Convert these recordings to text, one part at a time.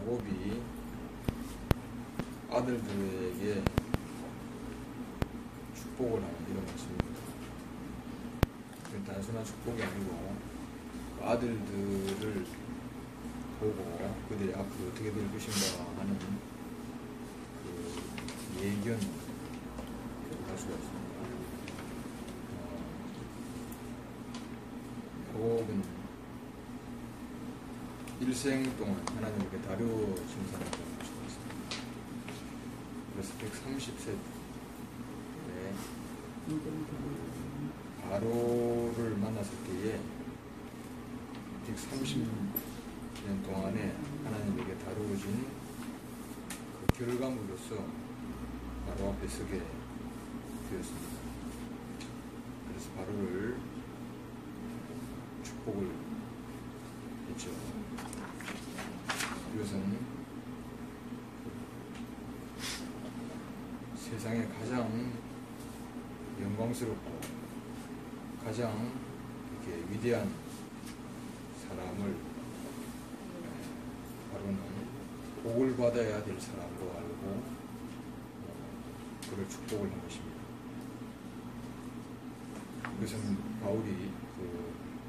야곱이 아들들에게 축복을 하는 이런 말씀입니다. 단순한 축복이 아니고 아들들을 보고 그들이 앞으로 어떻게 될 것인가 하는 그 예견을 할 수가 있습니다. 야곱은 일생 동안 하나님께 다루어진 사람이라고 할 수가 있습니다. 그래서 130세 때 바로를 만났을 때에 130년 동안에 하나님에게 다루어진 그 결과물로서 바로 앞에 서게 되었습니다. 그래서 바로를 축복을 했죠. 이것은 세상에 가장 영광스럽고 가장 이렇게 위대한 사람을 바로는 복을 받아야 될 사람으로 알고 그를 축복을 한 것입니다. 그것은 바울이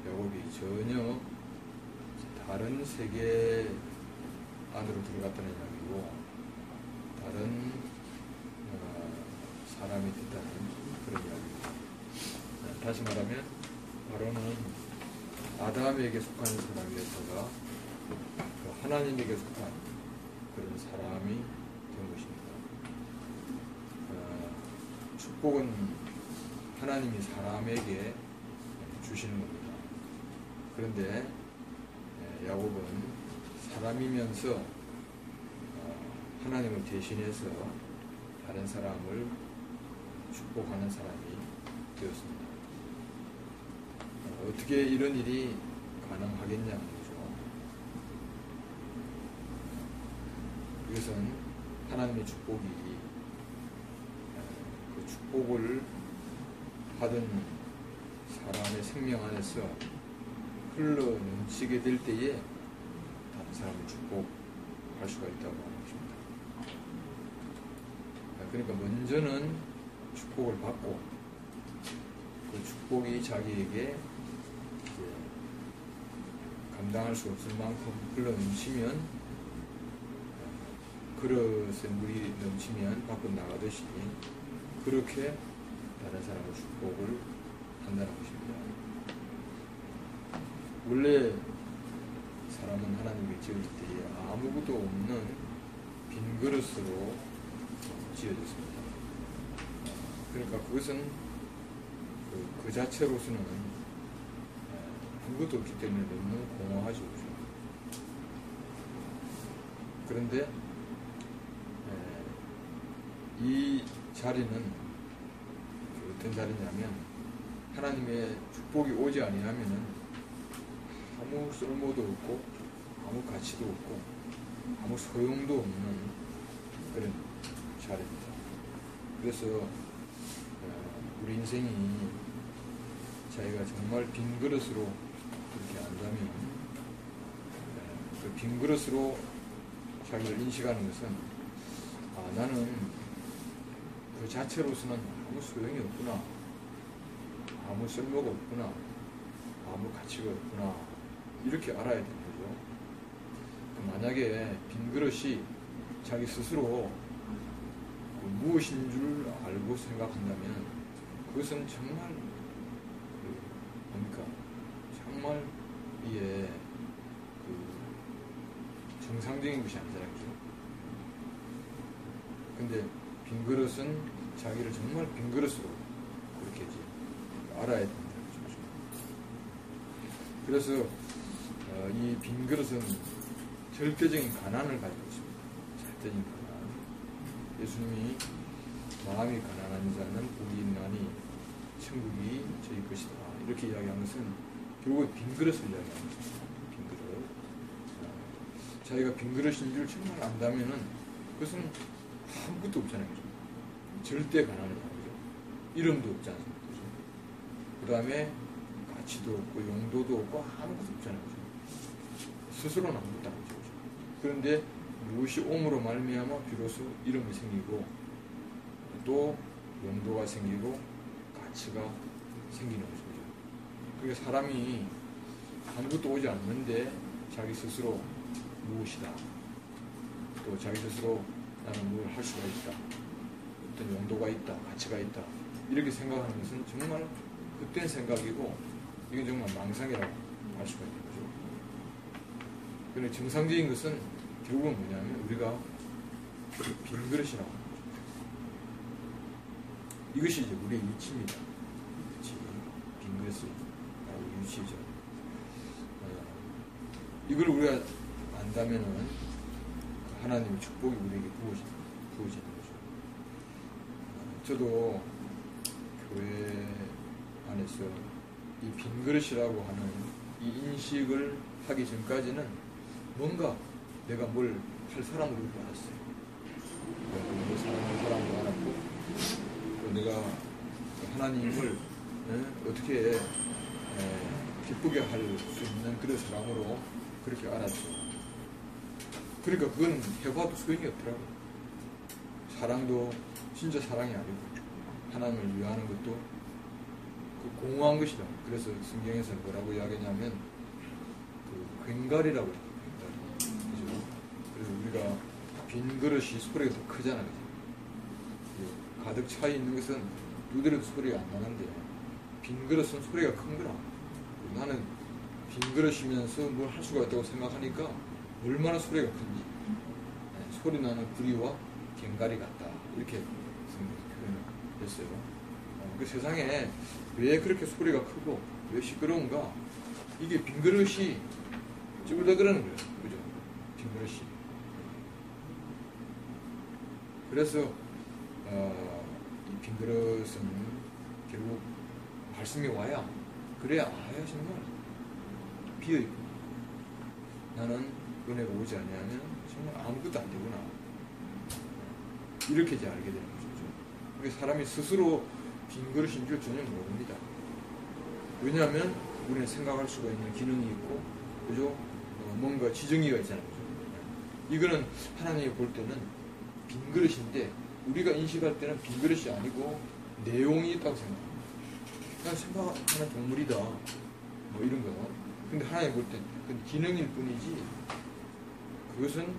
야곱이 전혀 다른 세계 안으로 들어갔다는 이야기고 다른 사람이 됐다는 그런 이야기입니다. 다시 말하면 바로는 아담에게 속하는 사람이었다가 하나님에게 속한 그런 사람이 된 것입니다. 축복은 하나님이 사람에게 주시는 겁니다. 그런데 야곱은 사람이면서 하나님을 대신해서 다른 사람을 축복하는 사람이 되었습니다. 어떻게 이런 일이 가능하겠냐는 거죠. 이것은 하나님의 축복이 그 축복을 받은 사람의 생명 안에서 흘러 넘치게 될 때에 다른 사람을 축복할 수가 있다고 하는 것입니다. 그러니까 먼저는 축복을 받고 그 축복이 자기에게 감당할 수 없을 만큼 흘러 넘치면 그릇에 물이 넘치면 밖으로 나가듯이 그렇게 다른 사람의 축복을 한다는 것입니다. 원래 사람은 하나님께 지어질 때에 아무것도 없는 빈 그릇으로 지어졌습니다. 그러니까 그것은 그 자체로서는 아무것도 없기 때문에 너무 공허하죠. 그런데 이 자리는 어떤 자리냐면 하나님의 축복이 오지 아니하면은 아무 쓸모도 없고 아무 가치도 없고 아무 소용도 없는 그런 자리입니다. 그래서 우리 인생이 자기가 정말 빈 그릇으로 그렇게 안다면 그 빈 그릇으로 자기를 인식하는 것은 나는 그 자체로서는 아무 소용이 없구나, 아무 쓸모가 없구나, 아무 가치가 없구나 이렇게 알아야 되는 거죠. 만약에 빈 그릇이 자기 스스로 무엇인 줄 알고 생각한다면 그것은 정말 뭡니까? 정말 이게 정상적인 것이 아니잖아요. 근데 빈 그릇은 자기를 정말 빈 그릇으로 그렇게 이제 알아야 된다는 거죠. 그래서 이 빈 그릇은 절대적인 가난을 가지고 있습니다. 절대적인 가난. 예수님이 마음이 가난한 자는 복이 있나니 천국이 저희 것이다. 이렇게 이야기한 것은 결국 빈 그릇을 이야기하는 것입니다. 빈 그릇. 자기가 빈 그릇인 줄 정말 안다면은 그것은 아무것도 없잖아요. 절대 가난하다는 거죠. 이름도 없지 않습니까? 그 다음에 가치도 없고 용도도 없고 아무것도 없잖아요. 스스로는 아무것도 안 하죠. 그런데 무엇이 옴으로 말미암아 비로소 이름이 생기고 또 용도가 생기고 가치가 생기는 것이죠. 그러니까 사람이 아무것도 오지 않는데 자기 스스로 무엇이다, 또 자기 스스로 나는 뭘 할 수가 있다, 어떤 용도가 있다, 가치가 있다, 이렇게 생각하는 것은 정말 헛된 생각이고 이건 정말 망상이라고 할 수가 있는 거죠. 그런데 정상적인 것은 결국은 뭐냐면 우리가 빈 그릇이라고 하는 거죠. 이것이 이제 우리의 이치입니다. 그치? 빈 그릇이 바로 이치죠. 이걸 우리가 안다면은 하나님의 축복이 우리에게 부어지는 거죠. 저도 교회 안에서 이 빈 그릇이라고 하는 이 인식을 하기 전까지는 뭔가 내가 뭘 할 사람으로 알았어요. 뭘 사랑할 사람으로 알았고, 또 내가 하나님을 어떻게 기쁘게 할 수 있는 그런 사람으로 그렇게 알았죠. 그러니까 그건 해봐도 소용이 없더라고요. 사랑도 진짜 사랑이 아니고 하나님을 위하는 것도 공허한 것이다. 그래서 성경에서는 뭐라고 이야기하냐면 그 괭갈이라고 해요. 그죠? 그래서 우리가 빈 그릇이 소리가 더 크잖아요. 그죠? 가득 차 있는 것은 누더라도 소리가 안 나는데 빈 그릇은 소리가 큰 거라. 나는 빈 그릇이면서 뭘 할 수가 있다고 생각하니까 얼마나 소리가 큰지. 소리 나는 구리와 괭갈이 같다. 이렇게 표현했어요. 그 세상에 왜 그렇게 소리가 크고 왜 시끄러운가? 이게 빈 그릇이 찌그러다 그러는 거예요. 그죠? 빈 그릇이. 그래서 이 빈 그릇은 결국 말씀이 와야, 그래야 정말 비어있고 나는 은혜가 오지 않으면 정말 아무것도 안 되구나, 이렇게 이제 알게 되는 거죠. 그러니까 사람이 스스로 빈 그릇인 줄 전혀 모릅니다. 왜냐하면 우리는 생각할 수가 있는 기능이 있고, 그죠? 뭔가 지정의가 있잖아요. 그죠? 이거는 하나님이 볼 때는 빈 그릇인데 우리가 인식할 때는 빈 그릇이 아니고 내용이 있다고 생각합니다. 그냥 생각하는 동물이다, 뭐 이런 거. 근데 하나님 볼 땐 그건 기능일 뿐이지 그것은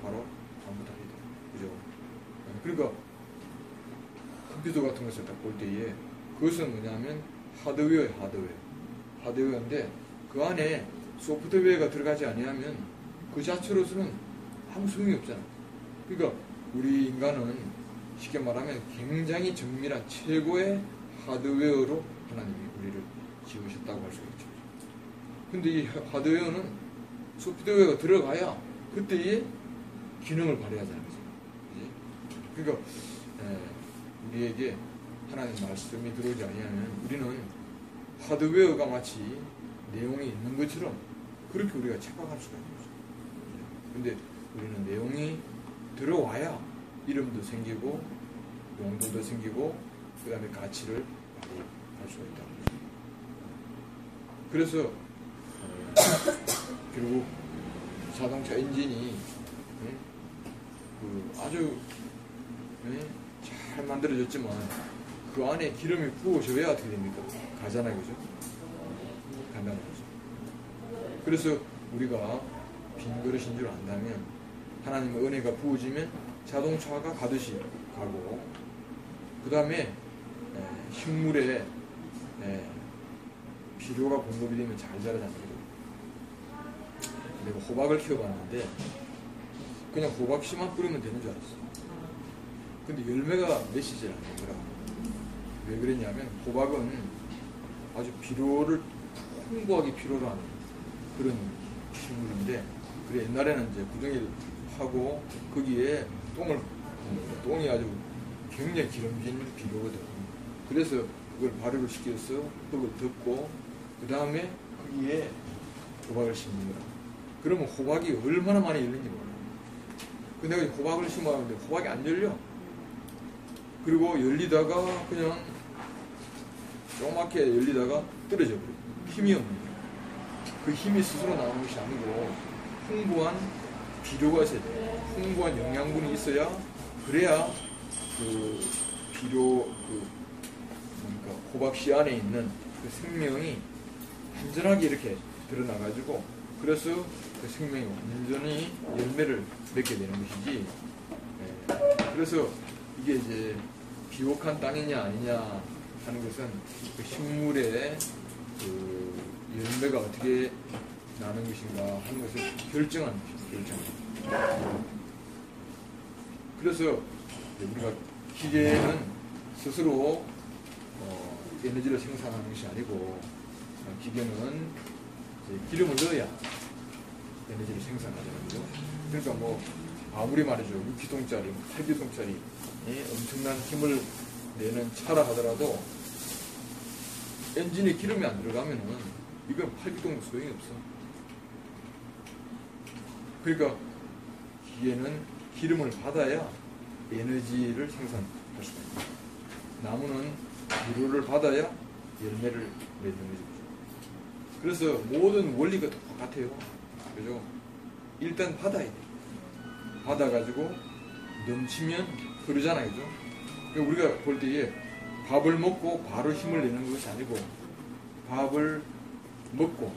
바로 아무것도 아니다. 그죠? 그러니까 컴퓨터 같은 것을 딱 볼 때에 그것은 뭐냐면 하드웨어예요. 하드웨어인데 그 안에 소프트웨어가 들어가지 아니하면 그 자체로서는 아무 소용이 없잖아. 그러니까 우리 인간은 쉽게 말하면 굉장히 정밀한 최고의 하드웨어로 하나님이 우리를 지으셨다고 할 수가 있죠. 근데 이 하드웨어는 소프트웨어가 들어가야 그때의 기능을 발휘하잖아요. 그러니까 우리에게 하나님 말씀이 들어오지 아니하면 우리는 하드웨어가 마치 내용이 있는 것처럼 그렇게 우리가 착각할 수가 있는 거죠. 근데 우리는 내용이 들어와야 이름도 생기고 용도도 생기고 그 다음에 가치를 발휘할 수가 있다는 거죠. 그래서 결국 자동차 엔진이 아주 잘 만들어졌지만 그 안에 기름이 부어져야 어떻게 됩니까? 가잖아요. 그죠? 간다는 거죠. 그래서 우리가 빈 그릇인 줄 안다면 하나님의 은혜가 부어지면 자동차가 가듯이 가고, 그 다음에 식물에 비료가 공급이 되면 잘 자라잖아요. 내가 호박을 키워봤는데 그냥 호박씨만 뿌리면 되는 줄 알았어. 근데 열매가 맺히질 않는 거라. 왜 그랬냐면 호박은 아주 비료를 풍부하게 필요로 하는 그런 식물인데, 그래 옛날에는 이제 구정일 하고 거기에 똥이 아주 굉장히 기름진 비료거든. 그래서 그걸 발효를 시켜서 흙을 덮고 그 다음에 거기에 호박을 심는 거라. 그러면 호박이 얼마나 많이 열린지 몰라. 근데 내가 호박을 심었는데 호박이 안 열려. 그리고 열리다가 그냥 조그맣게 열리다가 떨어져 버려. 힘이 없는 거야. 그 힘이 스스로 나오는 것이 아니고 풍부한 비료가 있어야 돼. 풍부한 영양분이 있어야 그래야 그 비료 그러니까 호박씨 안에 있는 그 생명이 완전하게 이렇게 드러나가지고 그래서 그 생명이 완전히 열매를 맺게 되는 것이지. 그래서 이게 이제 비옥한 땅이냐 아니냐 하는 것은 그 식물의 그 열매가 어떻게 나는 것인가 하는 것을 결정하는 것입니다. 그래서 우리가 기계는 스스로 에너지를 생산하는 것이 아니고 기계는 기름을 넣어야 에너지를 생산하잖아요. 그죠? 그러니까 뭐 아무리 말이죠 6기통짜리, 8기통짜리 엄청난 힘을 내는 차라 하더라도 엔진에 기름이 안 들어가면은 이건 8기통도 소용이 없어. 그러니까 기계는 기름을 받아야 에너지를 생산할 수가 있다. 나무는 비료를 받아야 열매를 맺는 거죠. 그래서 모든 원리가 똑같아요. 그죠? 일단 받아야 돼. 받아가지고 넘치면 흐르잖아요. 그죠? 그러니까 우리가 볼 때에 밥을 먹고 바로 힘을 내는 것이 아니고 밥을 먹고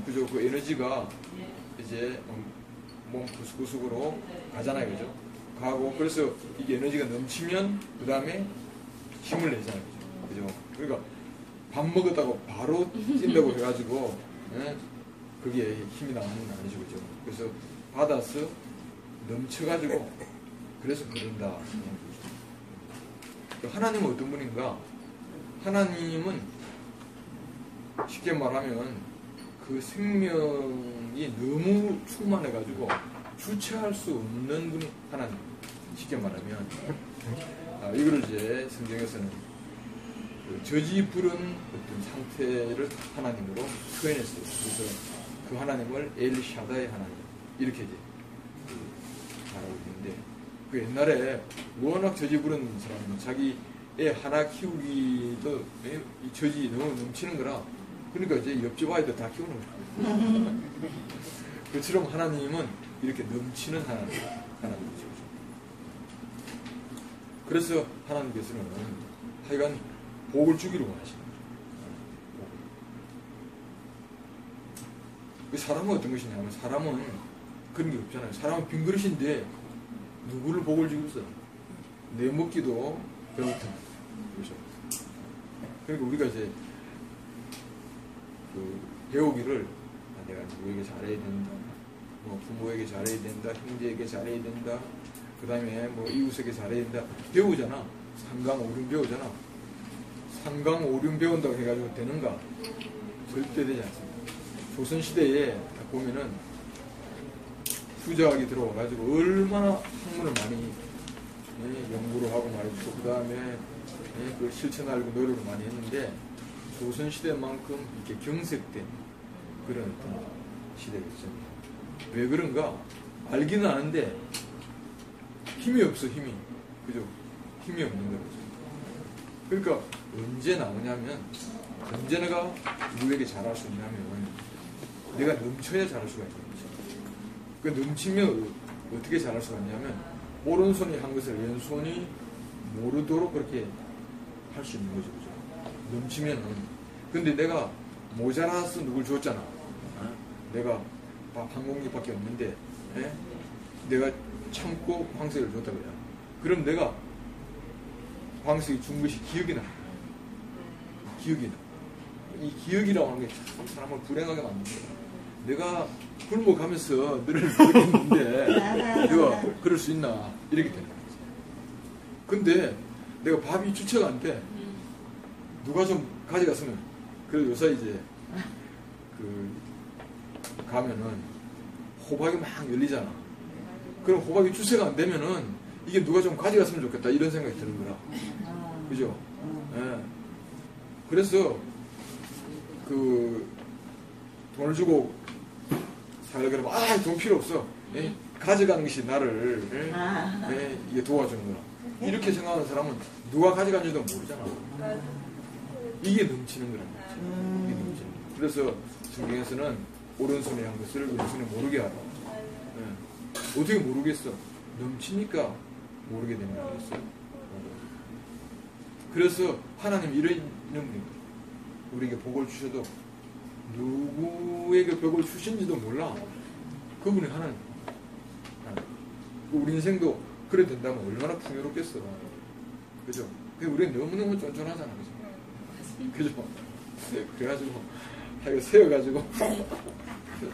그죠? 그 에너지가 이제 몸 구석구석으로 가잖아요. 그죠? 가고 그래서 이게 에너지가 넘치면 그 다음에 힘을 내잖아요. 그죠? 그러니까 밥 먹었다고 바로 찐다고 해가지고 그게 힘이 나오는 건 아니죠. 그죠? 그래서 받아서 넘쳐가지고 그래서 그런다. 하나님은 어떤 분인가? 하나님은 쉽게 말하면 그 생명이 너무 충만해가지고 주체할 수 없는 분이 하나님. 쉽게 말하면 이거를 이제 성경에서는 그 저지 부른 어떤 상태를 하나님으로 표현했어요. 그래서 그 하나님을 엘샤다의 하나님 이렇게 이제 말하고 있는데 그 옛날에 워낙 저지 부른 사람은 자기 애 하나 키우기도 이 저지 너무 넘치는 거라 그러니까 이제 옆집 아이들 다 키우는 거예요. 그처럼 하나님은 이렇게 넘치는 하나님이죠. 그래서 하나님께서는 하여간 복을 주기로 원하시는 거죠. 사람은 어떤 것이냐면 사람은 그런 게 없잖아요. 사람은 빈 그릇인데 누구를 복을 주겠어? 내 먹기도 배고픈 그렇죠. 그러니까 우리가 이제 그 배우기를 내가 누구에게 잘해야 된다, 뭐 부모에게 잘해야 된다, 형제에게 잘해야 된다, 그 다음에 뭐 이웃에게 잘해야 된다 배우잖아. 삼강오륜 배우잖아. 삼강오륜 배운다고 해가지고 되는가? 절대 되지 않습니다. 조선시대에 딱 보면은 후자학이 들어와가지고 얼마나 학문을 많이 연구를 하고 말이죠. 그 다음에 그 실천하려고 노력을 많이 했는데 조선시대만큼 이렇게 경색된 그런 어떤 시대겠죠. 왜 그런가? 알기는 아는데 힘이 없어. 힘이. 그죠? 힘이 없는 거죠. 그러니까 언제 나오냐면 언제 내가 누구에게 잘할 수 있냐면 내가 넘쳐야 잘할 수가 있는 거죠. 그 넘치면 어떻게 잘할 수가 있냐면 오른손이 한 것을 왼손이 모르도록 그렇게 할 수 있는 거죠. 그죠? 넘치면은. 근데 내가 모자라서 누굴 줬잖아. 내가 밥 한 공기밖에 없는데 내가 참고 황석을 줬다 그래. 그럼 내가 황석이 준 것이 기억이 나. 기억이 나. 이 기억이라고 하는 게 참 사람을 불행하게 만든다. 내가 굶어가면서 너를 모르겠는데 내가 그럴 수 있나 이렇게 되는 거지. 근데 내가 밥이 주체가 안 돼. 누가 좀 가져갔으면. 그래서 요새 이제 그 가면은 호박이 막 열리잖아. 그럼 호박이 주체가 안 되면은 이게 누가 좀 가져갔으면 좋겠다 이런 생각이 드는 거라. 그죠? 예. 그래서 그 돈을 주고 살려 그러면 돈 필요 없어. 가져가는 것이 나를 이게 도와주는 거라. 이렇게 생각하는 사람은 누가 가져간지도 모르잖아. 이게 넘치는 거란 말이지. 이게 넘치는 거. 그래서 성경에서는 오른손에 한 것을 왼손에 모르게 하라. 어떻게 모르겠어? 넘치니까 모르게 되는 거 아니겠어요? 그래서 하나님 이런 분입니다. 우리에게 복을 주셔도 누구에게 복을 주신지도 몰라. 그분이 하나님. 우리 인생도 그래 된다면 얼마나 풍요롭겠어. 그죠? 우리는 너무너무 쫀쫀하잖아. 그죠? 그래가지고 이거 세워가지고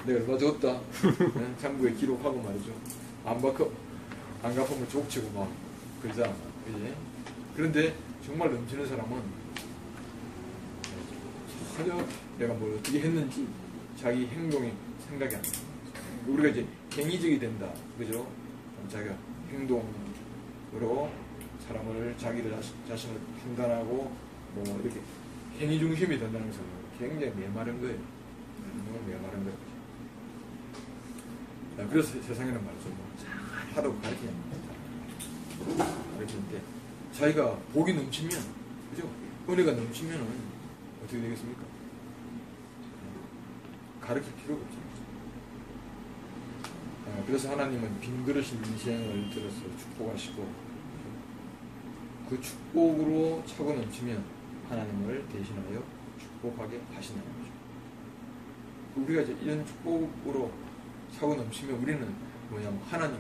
내가 얼마 줬다 장부에 기록하고 말이죠. 안 갚으면 족치고 막 그러잖아. 그지? 그런데 정말 넘치는 사람은 전혀 내가 뭘 어떻게 했는지 자기 행동이 생각이 안 나. 우리가 이제 행위적이 된다. 그죠? 자기가 행동으로 사람을 자신을 판단하고 뭐 이렇게 행위 중심이 된다는 것은 굉장히 메마른 거예요. 너무 메마른 거예요. 그래서 세상에는 말이죠. 뭐 하라고 가르치는데 자기가 복이 넘치면, 그죠? 은혜가 넘치면 어떻게 되겠습니까? 가르칠 필요가 없죠. 그래서 하나님은 빈그릇인 인생을 들어서 축복하시고 그 축복으로 차고 넘치면 하나님을 대신하여 축복하게 하시는 거죠. 우리가 이제 이런 축복으로 차고 넘치면 우리는 뭐냐면 하나님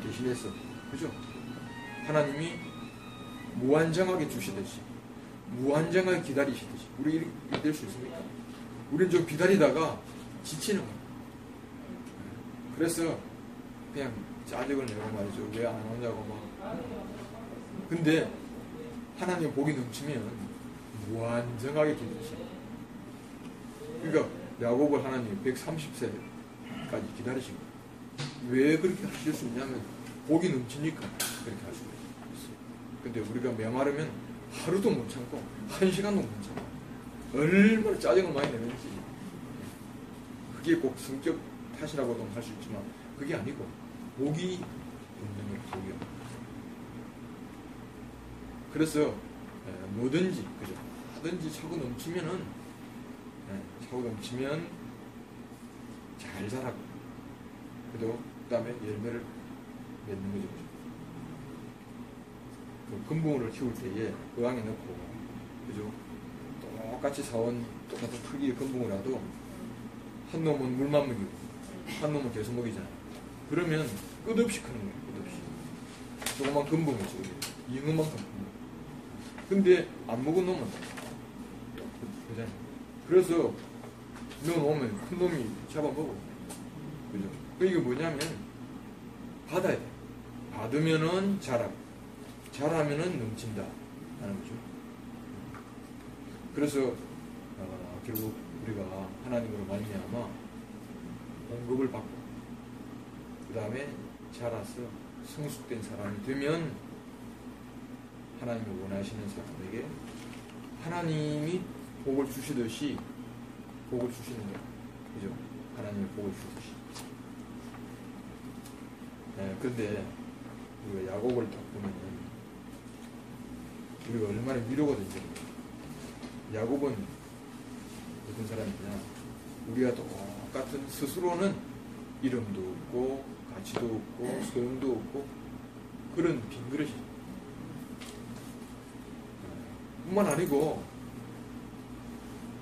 대신해서, 그죠? 하나님이 무한정하게 주시듯이 무한정하게 기다리시듯이 우리 이렇게 될 수 있습니까? 우리는 좀 기다리다가 지치는 거예요. 그래서 그냥 짜증을 내고 말이죠. 왜 안 오냐고 막. 근데 하나님 복이 넘치면 무한정하게 기다리시죠. 그러니까 야곱을 하나님 130세까지 기다리신 거예요. 왜 그렇게 하실 수 있냐면 복이 넘치니까 그렇게 하시고 있어요. 근데 우리가 메마르면 하루도 못 참고 1시간도 못 참고 얼마나 짜증을 많이 내는지. 그게 꼭 성격 탓이라고도 할 수 있지만 그게 아니고 복이 없는 거예요. 복이 없는 거예요. 그래서 뭐든지, 그죠? 하든지 차고 넘치면은 차고 넘치면 잘 자라고, 그 다음에 열매를 맺는 거죠. 그 금붕어를 키울 때에 어항에 넣고, 그죠? 똑같이 사온 똑같은 크기의 금붕어라도 한 놈은 물만 먹이고 한 놈은 계속 먹이잖아요. 그러면 끝없이 크는 거예요. 끝없이. 조그만 금붕어죠. 잉어만큼 큰 거. 근데 안 먹은 놈은 그잖아요. 그래서 넣어놓으면 큰 놈이 잡아먹어. 그죠? 이게 뭐냐면 받아야 돼. 받으면은 자라고, 자라면은 넘친다 하는 거죠. 그래서 결국 우리가 하나님으로 말미암아 공급을 받고 그 다음에 자라서 성숙된 사람이 되면 하나님이 원하시는 사람에게 하나님이 복을 주시듯이 복을 주시는 거예요. 그죠? 하나님이 복을 주듯이. 그런데 우리가 야곱을 딱 보면 우리가 얼마나 위로가 되죠. 야곱은 어떤 사람이냐, 우리가 똑같은 스스로는 이름도 없고 가치도 없고 소용도 없고 그런 빈그릇이 뿐만 아니고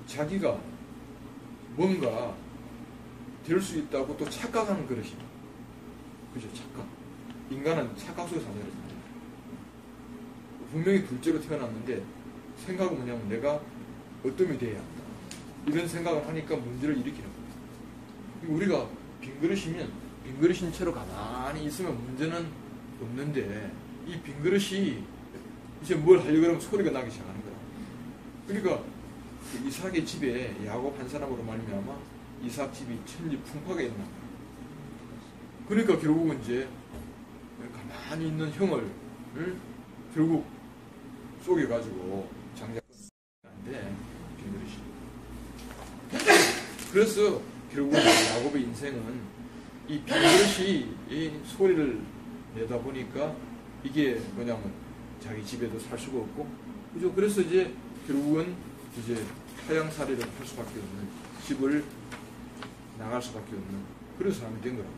자기가 뭔가 될 수 있다고 또 착각하는 그릇입니다. 그죠? 착각. 인간은 착각 속에 사는 거잖아요. 분명히 둘째로 태어났는데 생각은 뭐냐면 내가 어떤이 돼야 한다. 이런 생각을 하니까 문제를 일으키는 거예요. 우리가 빈그릇이면 빈그릇인 채로 가만히 있으면 문제는 없는데 이 빈그릇이 이제 뭘 하려고 하면 소리가 나기 시작하는 거야. 그러니까 이삭의 집에 야곱 한 사람으로 말미암아 이삭 집이 천지풍파가 일어난 거야. 그러니까 결국은 이제 가만히 있는 형을 결국 속여가지고 장작하는데 빈그릇이. 그래서 결국 야곱의 인생은 이 빈그릇이 이 소리를 내다 보니까 이게 뭐냐면 자기 집에도 살 수가 없고, 그죠? 그래서 이제 결국은 이제 타양살이를 할 수밖에 없는, 집을 나갈 수밖에 없는 그런 사람이 된 거라고.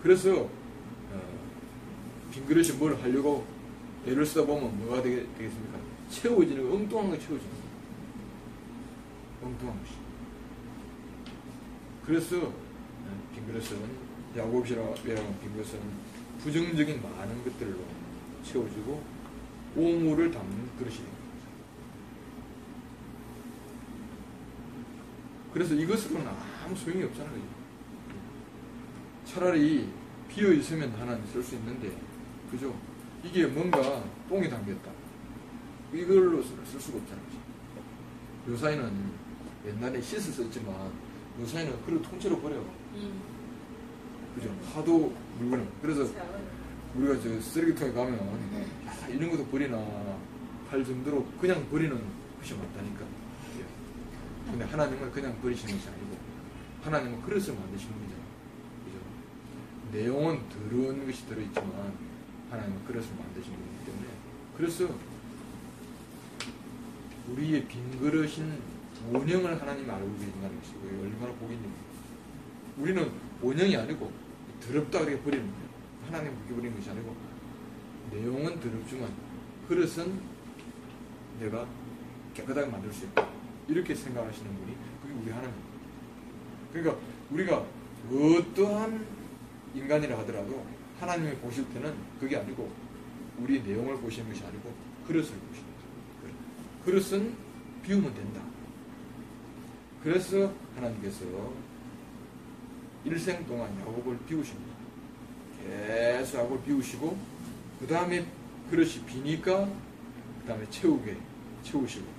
그래서 빈 그릇이 뭘 하려고 애를 쓰다 보면 뭐가 되겠습니까? 채워지는 거, 엉뚱한 거 채워지는 거. 엉뚱한 것이. 그래서 빈 그릇은 야곱이라고 빈 그릇은 부정적인 많은 것들로 채워지고 오물을 담는 그릇이 됩니다. 그래서 이것으로는 아무 소용이 없잖아요. 차라리 비어 있으면 하나는 쓸 수 있는데, 그죠? 이게 뭔가 똥이 담겼다. 이걸로 쓸 수가 없잖아요. 요사이는 옛날에 씻어 썼지만 요사이는 그걸 통째로 버려. 그죠? 하도 물건을. 그래서 우리가 저 쓰레기통에 가면 야, 이런 것도 버리나 할 정도로 그냥 버리는 것이 많다니까. 근데 하나님은 그냥 버리시는 것이 아니고 하나님은 그릇을 만드시는 거잖아요. 그죠? 내용은 더러운 것이 들어있지만 하나님은 그릇을 만드시는 거기 때문에, 그래서 우리의 빈 그릇인 원형을 하나님이 알고 계신다는 것이 얼마나 복이 있는 거예요. 우리는 원형이 아니고 더럽다 그렇게 버리는 거예요. 하나님 그렇게 버리는 것이 아니고 내용은 더럽지만 그릇은 내가 깨끗하게 만들 수 있다. 이렇게 생각하시는 분이 그게 우리 하나님입니다. 그러니까 우리가 어떠한 인간이라 하더라도 하나님이 보실 때는 그게 아니고 우리 내용을 보시는 것이 아니고 그릇을 보시는 거예요. 그릇은 비우면 된다. 그래서 하나님께서 일생 동안 야곱을 비우십니다. 계속 야곱을 비우시고 그 다음에 그릇이 비니까 그 다음에 채우시고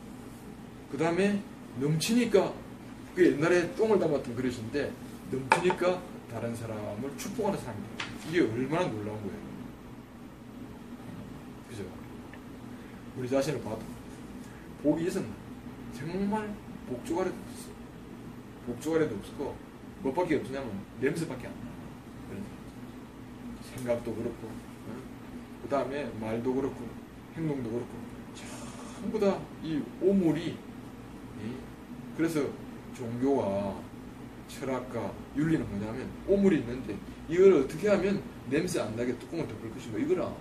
그 다음에 넘치니까, 그 옛날에 똥을 담았던 그릇인데 넘치니까 다른 사람을 축복하는 사람입니다. 이게 얼마나 놀라운 거예요. 그죠? 우리 자신을 봐도 복이 있었나? 정말 복조가래도 없었어. 복조가래도 없었고 뭐밖에 없냐면 냄새밖에 안 나. 생각도 그렇고, 그 다음에 말도 그렇고 행동도 그렇고 전부 다 이 오물이. 그래서 종교와 철학과 윤리는 뭐냐면 오물이 있는데 이걸 어떻게 하면 냄새 안 나게 뚜껑을 덮을 것인가, 이거라.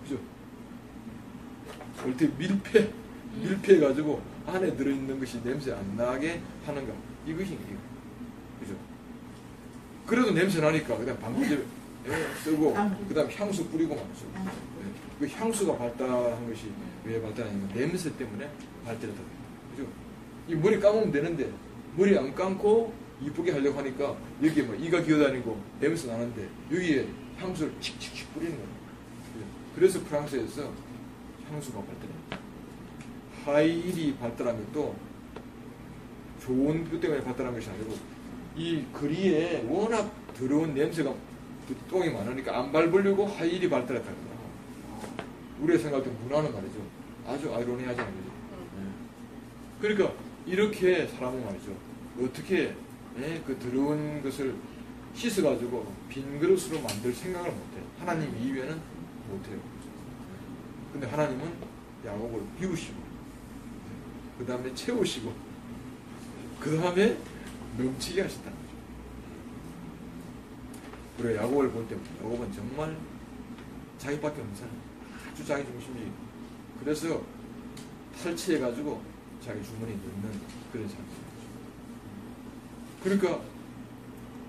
그죠? 어떻게 밀폐해가지고 안에 들어있는 것이 냄새 안 나게 하는가, 이것이 이거. 그죠? 그래도 냄새 나니까 그다음 방부제 쓰고 그다음 향수 뿌리고 말이죠. 그 향수가 발달한 것이 왜 발달하냐면 냄새 때문에 발달했다. 그죠? 이 머리 감으면 되는데 머리 안 감고 이쁘게 하려고 하니까 여기에 뭐 이가 기어다니고 냄새 나는데 여기에 향수를 칙칙칙 뿌리는 거예요. 그래서 프랑스에서 향수가 발달합니다. 하일이 발달한 것도 좋은 것 때문에 발달한 것이 아니고 이 거리에 워낙 더러운 냄새가 똥이 많으니까 안 밟으려고 하일이 발달했다는 거예요. 우리가 생각할 때 문화는 말이죠. 아주 아이러니하잖아요. 그러니까 이렇게 사람은 말이죠. 어떻게 그 더러운 것을 씻어가지고 빈 그릇으로 만들 생각을 못해요. 하나님 이외에는 못해요. 근데 하나님은 야곱을 비우시고 그 다음에 채우시고 그 다음에 넘치게 하셨다는 거죠. 우리가 야곱을 볼 때 야곱은 정말 자기밖에 없는 사람, 아주 자기 중심이. 그래서 탈취해가지고 자기 주머니에 넣는 그런 사람이죠. 그러니까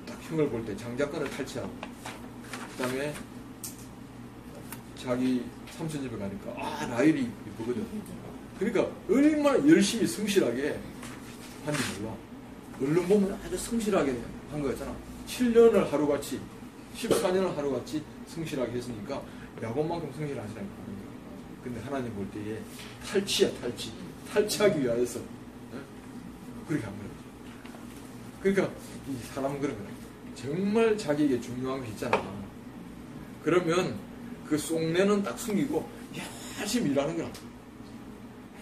딱 형을 볼 때 장자권을 탈취하고 그 다음에 자기 삼촌 집에 가니까 라헬이 이쁘거든. 그러니까 얼마나 열심히 성실하게 한지 몰라. 얼른 보면 아주 성실하게 한 거였잖아. 7년을 하루같이 14년을 하루같이 성실하게 했으니까 야곱만큼 성실하시라는 거예요. 근데 하나님 볼 때에 탈취야, 탈취하기 위하여서 그렇게 한 거예요. 그러니까 이 사람은 그런 거예요. 정말 자기에게 중요한 것이 있잖아. 그러면 그 속내는 딱 숨기고 열심히 일하는 거야.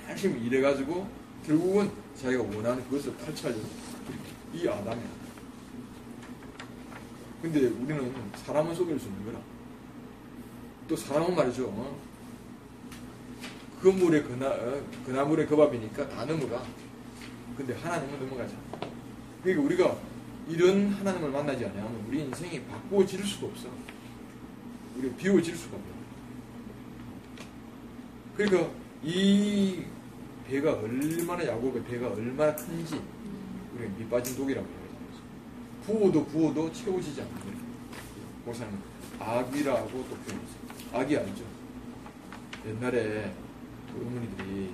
열심히 일해가지고 결국은 자기가 원하는 그것을 탈취하려고. 이 아담이야. 근데 우리는 사람은 속일 수 있는 거라. 또 사람은 말이죠. 그물에 그나물에 그 밥이니까 다 넘어가. 근데 하나님은 넘어가지 않아. 그러니까 우리가 이런 하나님을 만나지 않으면 우리 인생이 바꾸어질 수도 없어. 우리가 비워질 수가 없어. 그러니까 이 배가 얼마나, 야곱의 배가 얼마나 큰지 우리가 밑빠진 독이라고 해요. 부어도 채워지지 않는 거예요. 목사님 악이라고 또 표현했어요. 악이 알죠? 옛날에 그 어머니들이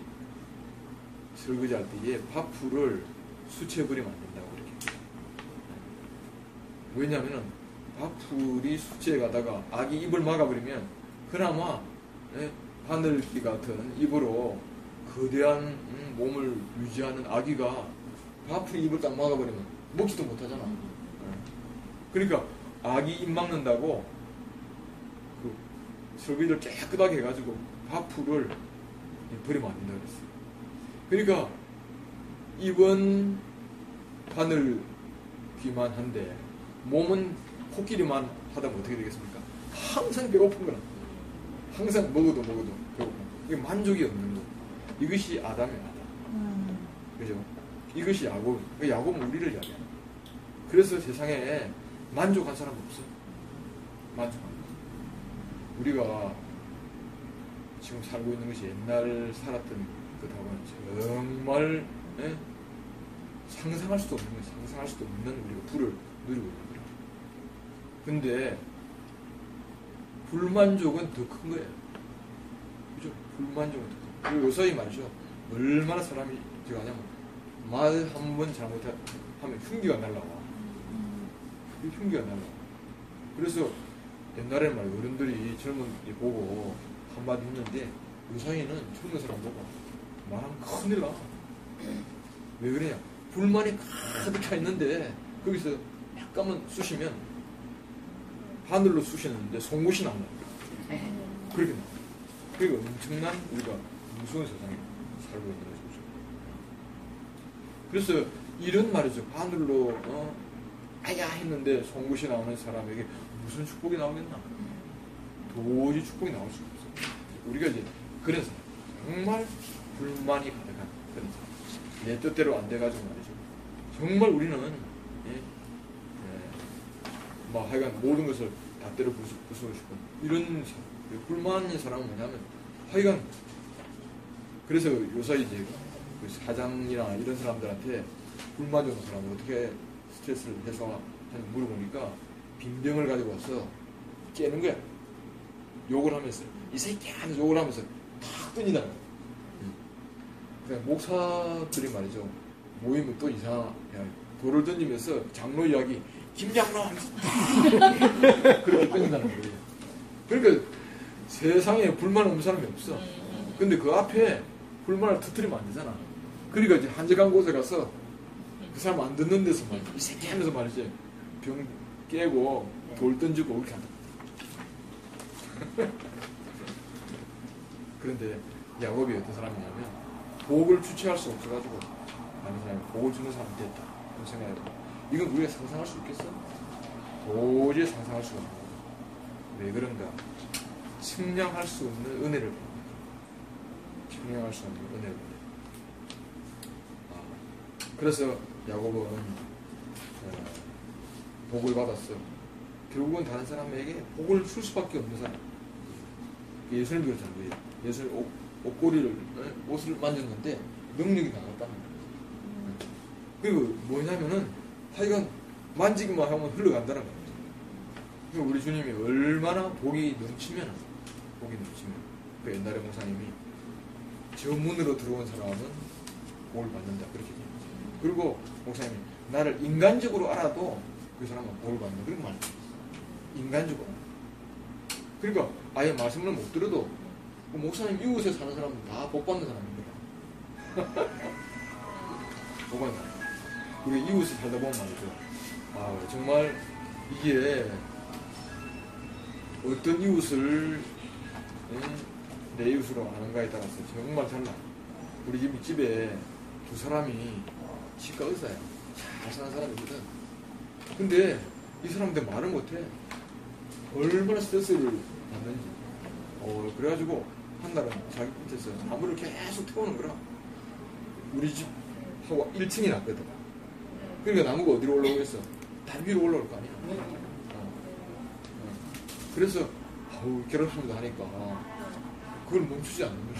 설거지 할 때에 밥풀을 수치해버리면 안 된다고 그렇게. 왜냐하면 밥풀이 수치에 가다가 악이 입을 막아버리면 그나마 바늘귀 같은 입으로 거대한 몸을 유지하는 아기가 밥풀이 입을 딱 막아버리면 먹지도 못하잖아. 그러니까 아기 입 막는다고 그 설거지를 깨끗하게 해가지고 밥풀을 버리면 안 된다고 그랬어요. 그러니까 입은 바늘귀만 한데 몸은 코끼리만 하다 보면 어떻게 되겠습니까? 항상 배고픈 거라. 항상 먹어도 배고픈. 이게 만족이 없는 거. 이것이 아담이야, 아담. 그죠? 이것이 야곱. 야곱은 우리를 이야기해. 그래서 세상에 만족한 사람 없어. 만족한 거. 우리가 지금 살고 있는 것이 옛날 살았던 것하고는 정말 상상할 수도 없는, 상상할 수도 없는 우리가 부를 누리고 있는 거야. 근데 불만족은 더 큰 거예요. 그죠? 불만족은 더 큰 거예요. 그리고 요서이 말이죠. 얼마나 사람이 제가 하냐면 말 한 번 잘못하면 흉기가 날라와. 흉기가 날라와. 그래서 옛날에는 말 어른들이 젊은 이 보고 한마디 했는데 요사이는 젊은 사람 보고 말하면 큰일 나. 왜 그러냐? 불만이 가득 차 있는데 거기서 약간만 쑤시면 하늘로 쑤시는데 송곳이 나온다. 그렇게 나. 그러니까 엄청난 우리가 무서운 세상에 살고 있는 거죠. 그래서 이런 말이죠. 하늘로 아야 했는데 송곳이 나오는 사람에게 무슨 축복이 나오겠나? 도저히 축복이 나올 수가 없어. 우리가 이제 그런 사람, 정말 불만이 가득한 그런 사람. 내 뜻대로 안 돼가지고 말이죠. 정말 우리는 하여간 모든 것을 다 때려 부수고 싶은 이런 불만인 사람은 뭐냐면 하여간 그래서 요새 이제 그 사장이나 이런 사람들한테 불만 있는 사람은 어떻게 스트레스를 해소하는지 물어보니까 빈병을 가지고 와서 깨는 거야. 욕을 하면서 이 새끼 하면서 욕을 하면서 탁 던진다. 그러니까 목사들이 말이죠. 모이면 또 이상한 돌을 던지면서 장로 이야기 김장로 하면서 그렇게 던진다는 거예요. 그러니까 세상에 불만 없는 사람이 없어. 근데 그 앞에 불만을 터뜨리면 안 되잖아. 그러니까 이제 한적한 곳에 가서 그 사람 안 듣는 데서 말이지. 이 새끼 하면서 말이지. 병 깨고 돌 던지고 그렇게 한다. 그런데 야곱이 어떤 사람이냐면 복을 주체할 수 없어가지고 많은 사람이 복을 주는 사람이 됐다. 그런 생각해요. 이건 우리가 상상할 수 있겠어? 도저히 상상할 수가 없는 거야. 왜 그런가? 측량할 수 없는 은혜를 받는 거야. 측량할 수 없는 은혜를 받는 거야. 그래서 야곱은 복을 받았어. 결국은 다른 사람에게 복을 줄 수밖에 없는 사람. 예수님 그렇잖아요. 예수님 옷걸이를 옷을 만졌는데 능력이 나갔다는 거예요. 그리고 뭐냐면은 하여간 만지기만 하면 흘러간다는 거예요. 그리고 우리 주님이 얼마나 복이 넘치면 그 옛날에 목사님이 저 문으로 들어온 사람은 복을 받는다 그렇게 얘기했죠. 그리고 목사님이 나를 인간적으로 알아도 그 사람은 복을 받는다 그렇게 말했어요. 인간적으로. 그러니까 아예 말씀을 못 들어도 목사님 이웃에 사는 사람은 다 복 받는 사람입니다. 복 받는 사람. 우리가 이웃에 살다 보면 말이죠. 정말 이게 어떤 이웃을 내 이웃으로 아는가에 따라서 정말 달라. 우리 집에 두 사람이 치과 의사야. 잘 사는 사람이거든. 근데 이 사람들 말을 못해. 얼마나 스트레스를 받는지. 그래가지고 한 날은 자기 밑에서 나무를 계속 태우는 거라. 우리 집하고 1층이 났거든. 그러니까 나무가 어디로 올라오겠어? 산 위로 올라올 거 아니야. 그래서 괴롭습니다 하니까 그걸 멈추지 않는구나.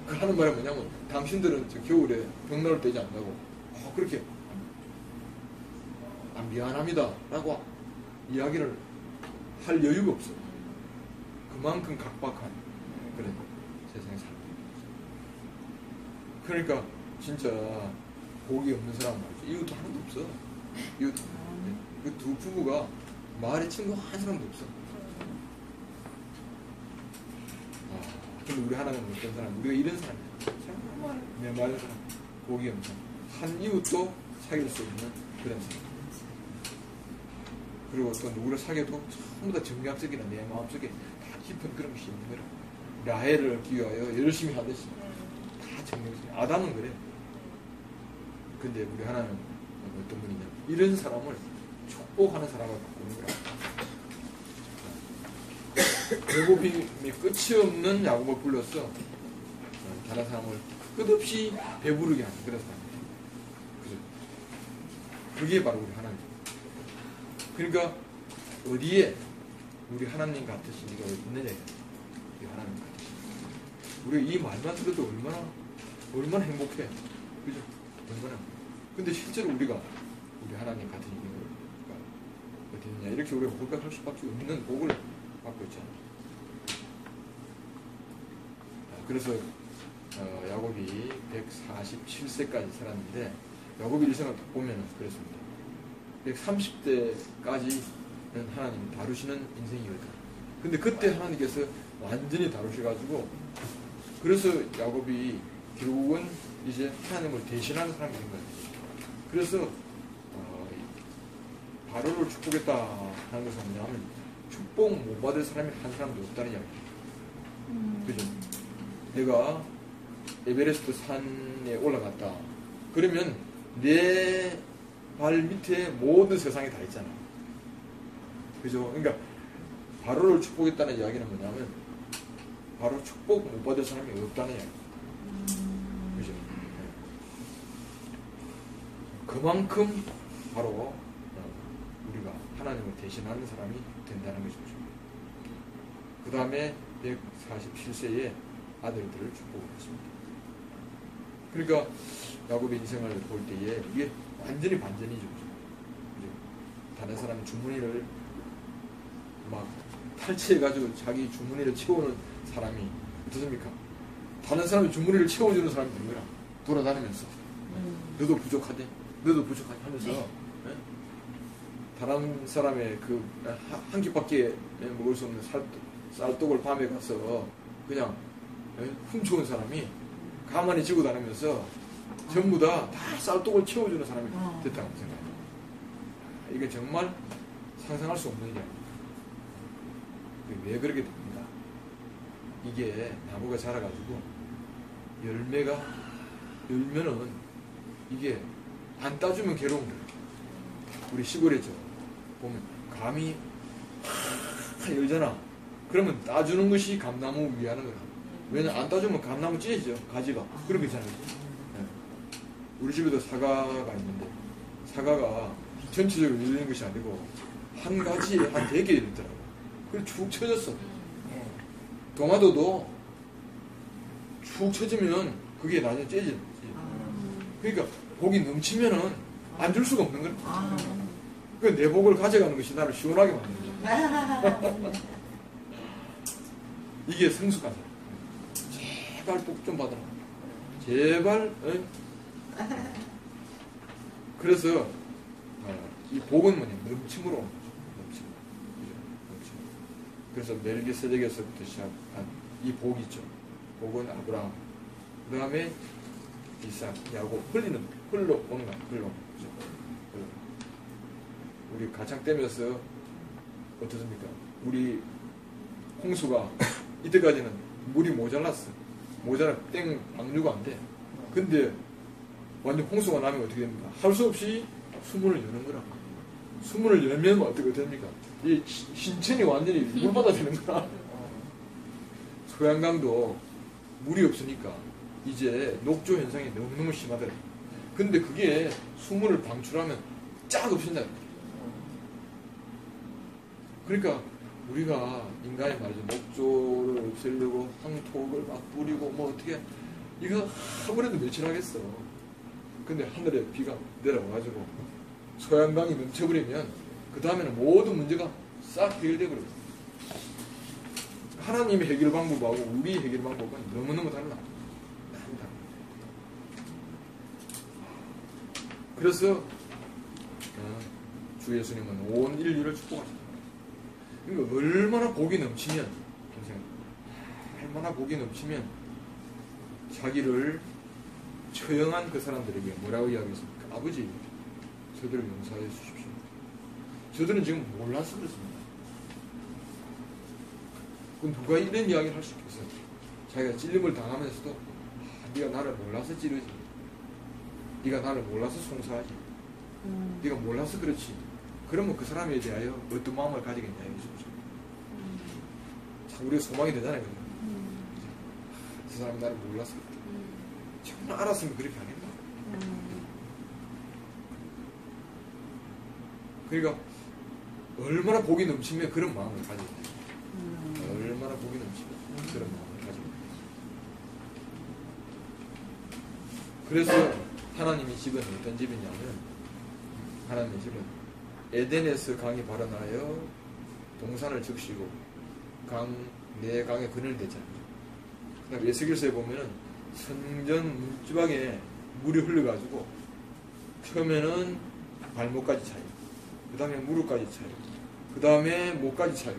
그 하는 말이 뭐냐면 당신들은 겨울에 벽난로 떼지 않는다고 그렇게 미안합니다 라고 이야기를 할 여유가 없어. 그만큼 각박한 그런 세상에 살고 있는 거죠. 그러니까 진짜 복이 없는 사람 말이죠. 이웃도 하나도 없어. 이웃 그 두 부부가 마을에 친구 한 사람도 없어. 근데 우리 하나님은 어떤 사람? 우리가 이런 사람이야. 정말 메마른 사람, 복이 없는 사람. 한 이웃도 사귈 수 없는 그런 사람. 그리고 또 누구를 사귀어도 전부 다 정략적이나 내 마음속에 다 깊은 그런 것이 있는 거라. 라헬을 얻기 위하여 열심히 하듯이 다 정략적이야. 아담은 그래. 근데 우리 하나님은 어떤 분이냐? 이런 사람을 축복하는 사람을 바꾸는 거야. 배고픔이 끝이 없는 야곱을 불러서 다른 사람을 끝없이 배부르게 하는 그런 사람이에요. 그게 바로 우리 하나님. 그러니까 어디에 우리 하나님 같으신 이가 있느냐. 우리 하나님 같으신. 우리가 이 말만 들어도 얼마나 행복해. 그죠? 얼마나. 근데 실제로 우리가 우리 하나님 같은 이가 어디 있느냐. 이렇게 우리가 고백할 수밖에 없는 복을 받고 있잖아요. 그래서 야곱이 147세까지 살았는데 야곱의 일생을 보면 그렇습니다. 130대까지는 하나님 다루시는 인생이거든. 근데 그때 하나님께서 완전히 다루셔가지고 그래서 야곱이 결국은 이제 하나님을 대신하는 사람이 된 거예요. 그래서 바로를 축복했다 하는 것은 뭐냐면 축복 못 받을 사람이 한 사람도 없다는 이야기예요. 그죠? 내가 에베레스트 산에 올라갔다. 그러면 내 발 밑에 모든 세상이 다 있잖아. 그죠? 그러니까 바로를 축복했다는 이야기는 뭐냐면 바로 축복 못 받을 사람이 없다는 이야기. 그죠? 그만큼 바로 우리가 하나님을 대신하는 사람이 된다는 것이죠. 그 다음에 147세에 아들들을 축복했습니다. 그러니까 야곱의 인생을 볼 때에 이게 완전히 반전이죠. 다른 사람은 주머니를 막 탈취해가지고 자기 주머니를 채우는 사람이 어떻습니까? 다른 사람이 주머니를 채워주는 사람이 된 거라. 돌아다니면서 너도 부족하대, 너도 부족하대 하면서 네? 다른 사람의 그 한 끼밖에 먹을 수 없는 쌀떡을 밤에 가서 그냥 훔쳐온 사람이 가만히 지고 다니면서 전부 다 쌀떡을 채워주는 사람이 됐다고 생각해요. 이게 정말 상상할 수 없는 일이에요. 왜 그렇게 됩니까? 이게 나무가 자라가지고 열면은 이게 안 따주면 괴로운 거예요. 우리 시골에죠. 보면 감이 열잖아. 그러면 따주는 것이 감나무 위하는 거야. 왜냐면 안 따주면 감나무 찢어지죠. 가지가. 그런 거 있잖아요. 네. 우리 집에도 사과가 있는데 사과가 전체적으로 열리는 것이 아니고 한 가지에 한 4개 열리더라고. 그래서 축 쳐졌어. 도마도도 축 쳐지면 그게 나중에 찢어지지. 그러니까 복이 넘치면은 안 줄 수가 없는 거야. 그러니까 내 복을 가져가는 것이 나를 시원하게 만드는 거야. 이게 성숙한 사람. 제발 복 좀 받아라. 제발. 그래서 이 복은 뭐냐면 넘침으로 오는 거죠. 넘침. 그래서 멜기세덱에서부터 시작한 이 복이 있죠. 복은 아브라함. 그 다음에 이삭, 야곱. 흘러 오는 거야. 흘러. 우리 가창 떼면서 어떻습니까? 우리 홍수가 이때까지는 물이 모자랐어. 땡 방류가 안 돼. 근데 완전 홍수가 나면 어떻게 됩니까? 할 수 없이 수문을 여는 거라. 수문을 열면 어떻게 됩니까? 이 신천이 완전히 물바다 되는 거야. 소양강도 물이 없으니까 이제 녹조 현상이 너무너무 심하더라. 근데 그게 수문을 방출하면 쫙 없어진다. 그러니까 우리가 인간이 말이죠. 목조를 없애려고 황토를 막 뿌리고 뭐 어떻게 이거 아무래도 며칠 하겠어. 근데 하늘에 비가 내려와가지고 소양강이 넘쳐버리면 그 다음에는 모든 문제가 싹 해결돼 버려요. 하나님의 해결 방법하고 우리 해결 방법은 너무너무 달라. 그래서 주 예수님은 온 인류를 축복하셨다. 그러니까 얼마나 복이 넘치면, 얼마나 복이 넘치면 자기를 처형한 그 사람들에게 뭐라고 이야기했습니까? 아버지, 저들을 용서해 주십시오. 저들은 지금 몰라서 그렇습니다. 그럼 누가 이런 이야기를 할 수 있겠어요? 자기가 찔림을 당하면서도 네가 나를 몰라서 찌르지, 네가 나를 몰라서 송사하지, 네가 몰라서 그렇지. 그러면 그 사람에 대하여 어떤 마음을 가지겠냐 이거죠. 참 우리가 소망이 되잖아요. 저 사람이 나를 몰라서 그렇다. 정말 알았으면 그렇게 안 했나? 그러니까 얼마나 복이 넘치면 그런 마음을 가지게 돼요. 얼마나 복이 넘치면 그런 마음을 가지게 돼요. 그래서 하나님의 집은 어떤 집이냐면, 하나님의 집은 에덴에서 강이 발원하여 동산을 적시고 내 강에 그늘 대잖아요. 그다음 에스겔서에 보면은 성전 문지방에 물이 흘러가지고 처음에는 발목까지 차요. 그 다음에 무릎까지 차요. 그 다음에 목까지 차요.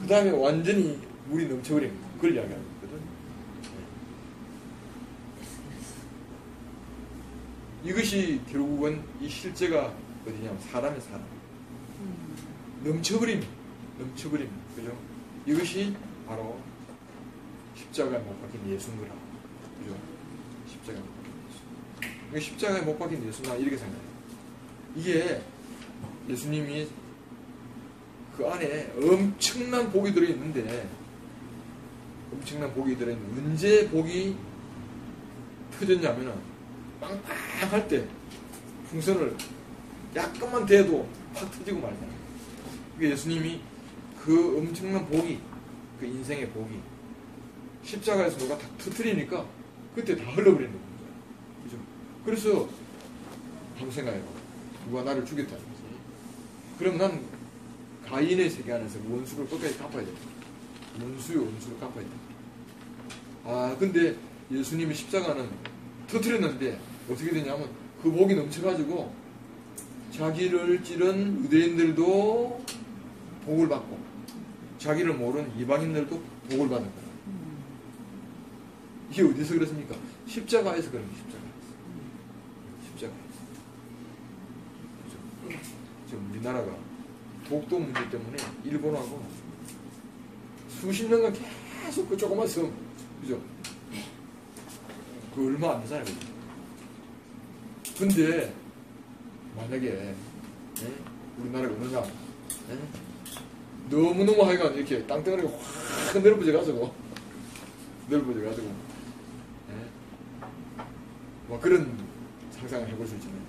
그 다음에 완전히 물이 넘쳐버리는 거예요. 그걸 이야기하는 거거든. 이것이 결국은 이 실제가 어디냐면 사람의 사람. 넘쳐버림. 그죠? 이것이 바로 십자가에 못 박힌 예수인 거라. 그죠? 십자가에 못 박힌 예수. 그러니까 십자가에 못 박힌 예수나 이렇게 생각해요. 이게 예수님이 그 안에 엄청난 복이 들어있는데, 언제 복이 터졌냐면은 빵빵할 때 풍선을 약간만 대도 팍 터지고 말잖아요. 그러니까 예수님이 그 엄청난 복이, 그 인생의 복이 십자가에서 누가 다 터뜨리니까 그때 다 흘러버리는 거예요. 그죠? 그래서 한번 생각해봐. 누가 나를 죽였다는 거지. 그럼 난 가인의 세계 안에서 원수를 끝까지 갚아야 돼. 원수를 갚아야 돼. 아, 근데 예수님의 십자가는 터뜨렸는데 어떻게 되냐면 그 복이 넘쳐가지고 자기를 찌른 유대인들도 복을 받고 자기를 모르는 이방인들도 복을 받는 거야. 이게 어디서 그렇습니까? 십자가에서 그런 거예요. 십자가에서. 지금 우리나라가 독도 문제 때문에 일본하고 수십 년간 계속 그 조그만 섬, 그죠? 그 얼마 안 되잖아요. 근데 만약에 우리나라가 어느냐, 너무너무 하여간 이렇게 땅덩어리가 확 넓어져가지고 뭐 그런 상상을 해볼 수 있잖아요.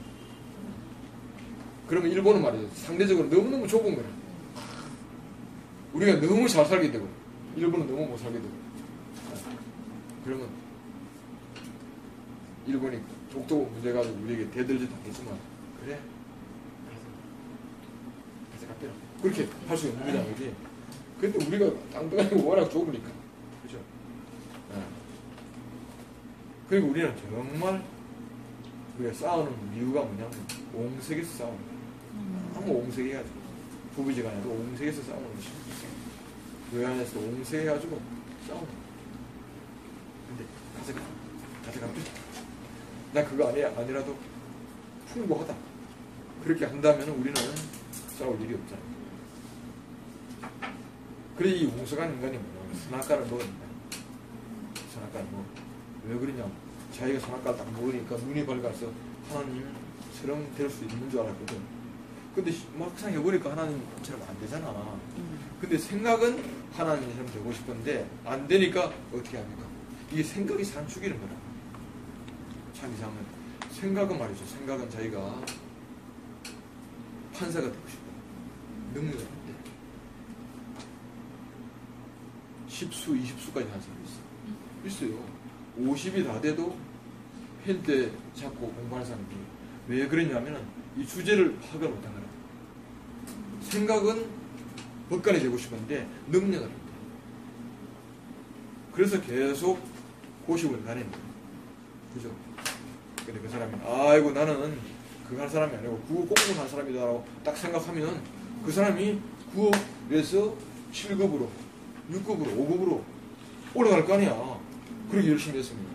그러면 일본은 말이죠, 상대적으로 너무너무 좁은 거야. 우리가 너무 잘 살게 되고 일본은 너무 못 살게 되고. 그러면 일본이 독도 문제 가지고 우리에게 대들지도 않겠지만, 그래? 가서 갚여라. 그렇게 할 수 있는 거잖아, 그지? 근데 우리가 땅덩어리가 워낙 좁으니까. 그죠? 그리고 우리는 정말 우리가 싸우는 이유가 뭐냐면 옹색에서 싸우는 거야. 너무 옹색해가지고 부부지간에도 옹색에서 싸우는 것이 교회 안에서 옹색해가지고 싸우는 거야. 근데 가져가면 나 그거 아니라도 풍부하다. 그렇게 한다면 우리는 싸울 일이 없잖아. 그래, 이 옹색한 인간이 뭐냐면 선악과를 먹으니까. 선악과를 먹어. 왜 그러냐면 자기가 선악과를 딱 먹으니까 눈이 밝아서 하나님처럼 될 수 있는 줄 알았거든. 근데 막상 해보니까 하나님처럼 안 되잖아. 근데 생각은 하나님처럼 되고 싶은데 안 되니까 어떻게 합니까? 이게 생각이 사람 죽이는 거라. 참 이상한. 생각은 말이죠. 생각은 자기가 판사가 되고 싶어요. 능력이 안 돼. 10수, 20수까지 한 사람이 있어요. 50이 다 돼도 펜때 잡고 공부하는 사람이 왜 그랬냐면은 이 주제를 파악을 못한 거예요. 생각은 법관이 되고 싶은데 능력은 안 돼. 그래서 계속 고시원을 다니는 거예요. 그죠? 근데 그 사람이 아이고 나는 그거 할 사람이 아니고 국어 공부를 한 사람이다라고 딱 생각하면 그 사람이 국어에서 7급으로 6급으로 5급으로 올라갈 거 아니야. 그렇게 열심히 했습니다.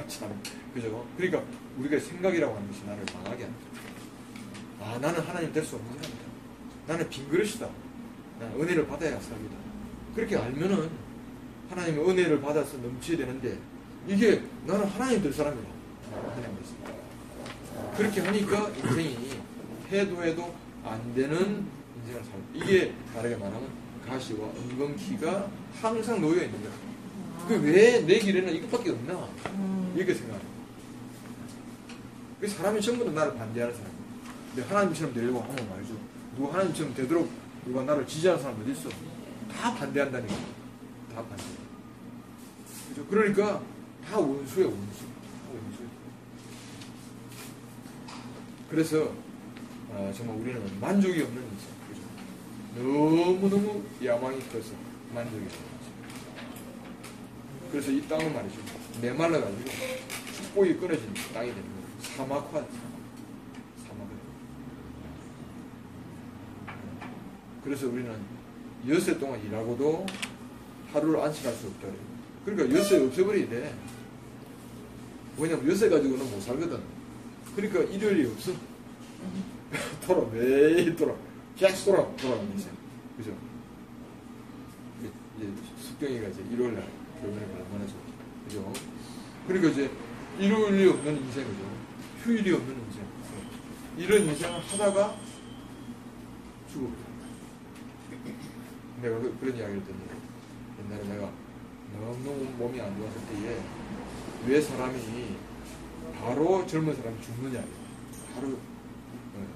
참, 그죠? 그러니까 우리가 생각이라고 하는 것이 나를 망하게 합니다. 나는 하나님 될 수 없는 사람이다. 나는 빈 그릇이다. 나는 은혜를 받아야 삽니다. 그렇게 알면은 하나님의 은혜를 받아서 넘치게 되는데 이게 나는 하나님 될 사람이다. 하나님 됐습니다. 그렇게 하니까 인생이 해도 안 되는 인생을 살고 이게 다르게 말하면 가시와 은근키가 항상 놓여 있는 거야. 그 왜 내 길에는 이것밖에 없나? 이렇게 생각해요. 그 사람이 전부 다 나를 반대하는 사람이야. 근데 하나님처럼 되려고 하면 말이죠. 누가 하나님처럼 되도록 누가 나를 지지하는 사람 어디 있어? 다 반대한다니까. 다 반대. 그죠? 그러니까 다 원수야, 원수. 다 원수. 그래서 정말 우리는 만족이 없는 인생. 그죠? 너무너무 야망이 커서 만족이 없는 인생. 그래서 이 땅은 말이죠. 메말라가지고 축복이 끊어진 땅이 되는 거예요. 사막화. 사막화. 그래서 우리는 엿새 동안 일하고도 하루를 안식할 수 없다. 그러니까 엿새 없애버려야 돼. 왜냐면 엿새 가지고는 못 살거든. 그러니까 일요일이 없어. 돌아, 매일 돌아. 계속 돌아가는 인생. 그죠? 이제 숙경이가 이제 일요일날 교회를 얼마나 좋아. 그죠? 그러니까 이제 일요일이 없는 인생, 그죠? 휴일이 없는 인생. 이런 인생을 하다가 죽어. 내가 그런 이야기를 듣는데 옛날에 내가 너무 몸이 안 좋았을 때에 왜 사람이 바로 젊은 사람이 죽느냐. 바로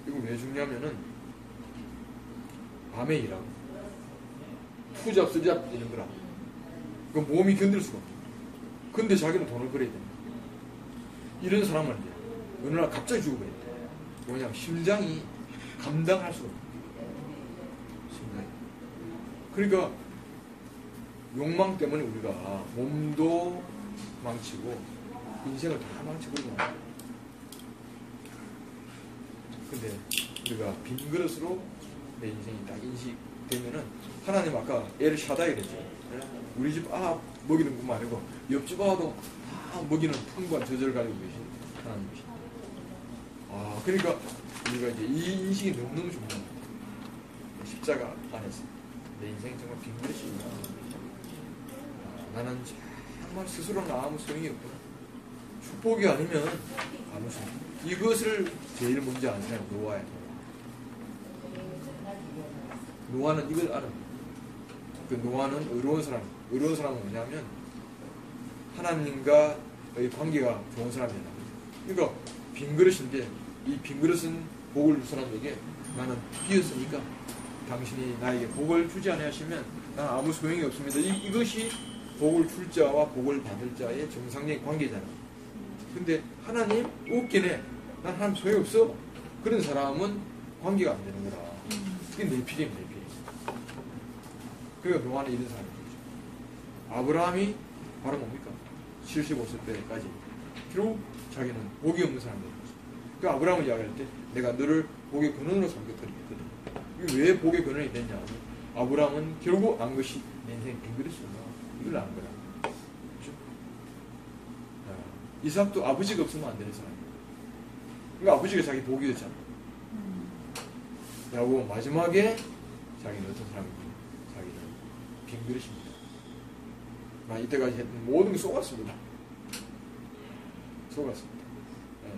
이거 왜 죽냐면은 밤에 일하고 투잡 쓰잡 이런 거라. 그 몸이 견딜 수가 없어. 근데 자기는 돈을 벌어야 된다. 이런 사람은 이제 어느 날 갑자기 죽어버린다. 뭐냐면 심장이 감당할 수가 없다. 심장이. 그러니까 욕망 때문에 우리가 몸도 망치고 인생을 다 망쳐버리고. 근데 우리가 빈 그릇으로 내 인생이 딱 인식되면은 하나님 아까 애를 샤다이 그랬죠. 우리 집 먹이는 것만 아니고 옆집 아도 다 먹이는 풍부한 저절을 가지고 계신 하나님이십니다. 그러니까 우리가 이제 이 인식이 너무너무 중요합니다. 십자가 안에서 내 인생이 정말 빈 그릇이구나. 나는 정말 스스로는 아무 소용이 없구나. 축복이 아니면 아무 소용. 이것을 제일 먼저 아는 사람이 노아야. 노아는 이걸 알아요. 그 노아는 의로운 사람. 의로운 사람은 뭐냐면 하나님과의 관계가 좋은 사람이다. 그러니까 빈 그릇인데 이 빈 그릇은 복을 줄 사람에게 나는 비었으니까 당신이 나에게 복을 주지 않으시면 나는 아무 소용이 없습니다. 이것이 복을 줄 자와 복을 받을 자의 정상적인 관계잖아. 근데 하나님 웃기네. 난 하나님 소용이 없어. 그런 사람은 관계가 안 되는 거다. 그게 내피림이야. 그러니까 노아는 이런 사람이죠. 아브라함이 바로 뭡니까? 75세 때까지 결국 자기는 복이 없는 사람이 되는 거죠. 그 아브라함을 이야기할 때 내가 너를 복의 근원으로 삼겠거든. 이게 왜 복의 근원이 됐냐? 아브라함은 결국 안 것이 내 인생 빈 그릇이구나. 이걸 안 거야. 그렇죠? 이삭도 아버지가 없으면 안 되는 사람이에요. 그러니까 아버지가 자기 복이 됐잖아. 그리고 마지막에 자기는 어떤 사람인가? 자기는 빈 그릇입니다. 이때까지 했던 모든 게 속았습니다. 속았습니다. 네.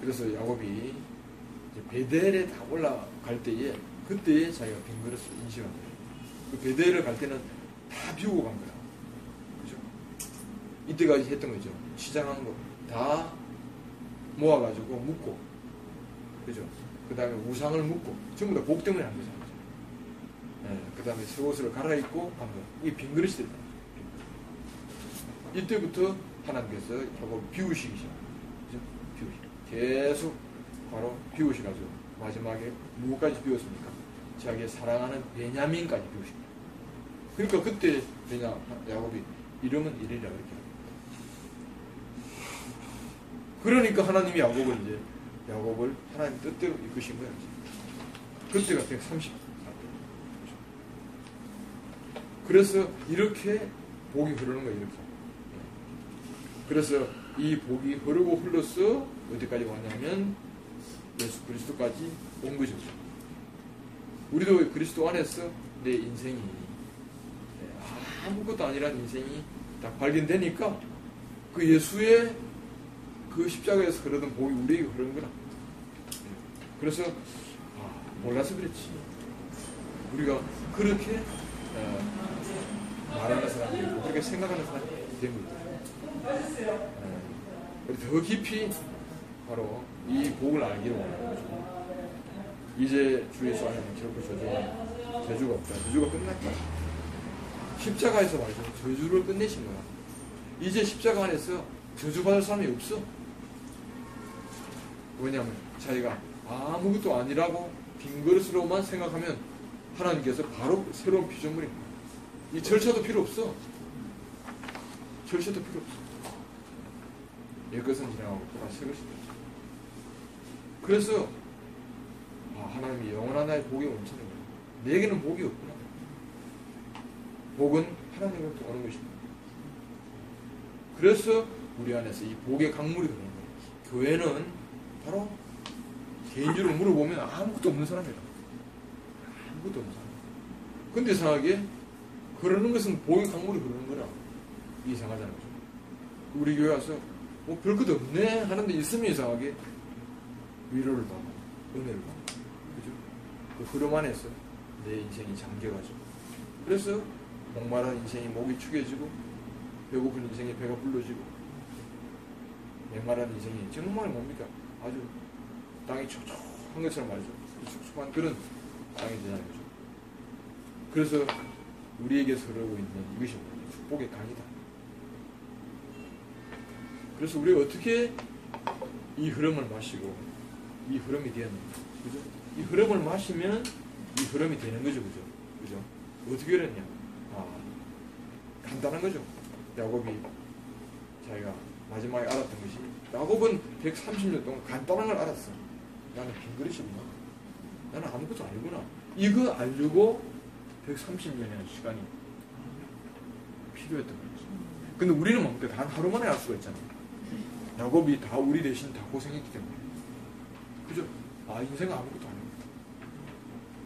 그래서 야곱이 이제 베델에 다 올라갈 때에 그때에 자기가 빈 그릇을 인식한 거예요. 그 베델을 갈 때는 다 비우고 간 거야. 그죠? 이때까지 했던 거죠. 시장한 거 다 모아가지고 묶고, 그죠? 그 다음에 우상을 묶고, 전부 다 복 때문에 한 거죠. 그 다음에 새 옷을 갈아입고 한 거. 이게 빈 그릇이 됐다. 이때부터 하나님께서 바로 비우시기 시작. 그죠? 계속 바로 비우시가지고 마지막에 누구까지 비웠습니까? 자기의 사랑하는 베냐민까지 비우십니다. 그러니까 그때 야곱이 이름은 이리라 이렇게 합니다. 그러니까 하나님이 야곱을 하나님 뜻대로 이끄신 거예요. 그때가 130살. 그래서 이렇게 복이 흐르는 거예요. 이렇게. 그래서 이 복이 흐르고 흘러서 어디까지 왔냐면 예수 그리스도까지 온 거죠. 우리도 그리스도 안에서 내 인생이 아무것도 아니란 인생이 딱 발견되니까 그 예수의 그 십자가에서 흐르던 복이 우리에게 흐르는 거라. 그래서 몰라서 그랬지. 우리가 그렇게 말하는 사람이 있고 그렇게 생각하는 사람이 된 거죠. 더 깊이 바로 이 복을 알기를 원하는 거죠. 이제 주 예수 안에는 결코 저주가 없다. 저주가 끝날 거야. 십자가에서 말이죠. 저주를 끝내신 거야. 이제 십자가 안에서 저주받을 사람이 없어. 왜냐하면 자기가 아무것도 아니라고 빈 그릇으로만 생각하면 하나님께서 바로 새로운 피조물입니다. 이 절차도 필요 없어. 절차도 필요 없어. 옛것은 지나가고 또다시 새 것이 되죠. 그래서 하나님이 영원한 나의 복이 넘치는 거예요. 내게는 복이 없구나. 복은 하나님으로부터 오는 것입니다. 그래서 우리 안에서 이 복의 강물이 흐르는 거예요. 교회는 바로 개인적으로 물어보면 아무것도 없는 사람이다. 아무것도 없는 사람. 근데 이상하게 흐르는 것은 복의 강물이 흐르는 거라. 이상하잖아요. 우리 교회 와서 별것도 없네 하는데 있으면 이상하게 위로를 받고 은혜를 받고, 그죠? 그 흐름 안에서 내 인생이 잠겨가지고, 그래서 목마른 인생이 목이 축여지고 배고픈 인생이 배가 불러지고 메마른 인생이 정말 뭡니까? 아주 땅이 촉촉한 것처럼 말이죠. 촉촉한 그런 땅이 되는 거죠. 그래서 우리에게서 흐르고 있는 이것이 축복의 강이다. 그래서 우리가 어떻게 이 흐름을 마시고 이 흐름이 되었는가, 그죠? 이 흐름을 마시면 이 흐름이 되는 거죠, 그죠? 그죠? 어떻게 그랬냐? 간단한 거죠. 야곱이 자기가 마지막에 알았던 것이, 야곱은 130년 동안 간단한 걸 알았어. 나는 빈 그릇이구나. 나는 아무것도 아니구나. 이거 알려고 130년이라는 시간이 필요했던 거죠. 근데 우리는 뭡니까? 단 하루 만에 알 수가 있잖아. 야곱이 다 우리 대신 다 고생했기 때문에. 그죠? 인생은 아무것도 아니고.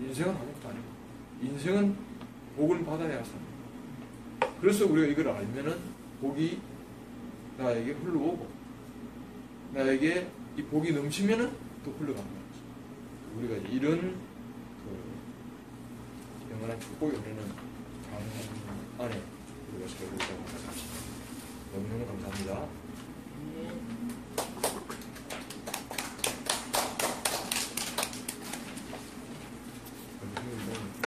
인생은 아무것도 아니고. 인생은 복을 받아야 할 사람. 그래서 우리가 이걸 알면은 복이 나에게 흘러오고, 나에게 이 복이 넘치면은 또 흘러가는 거지. 우리가 이런 영원한 축복이 오는 강 안에 우리가 살고 있다고 생각합니다. 너무너무 감사합니다.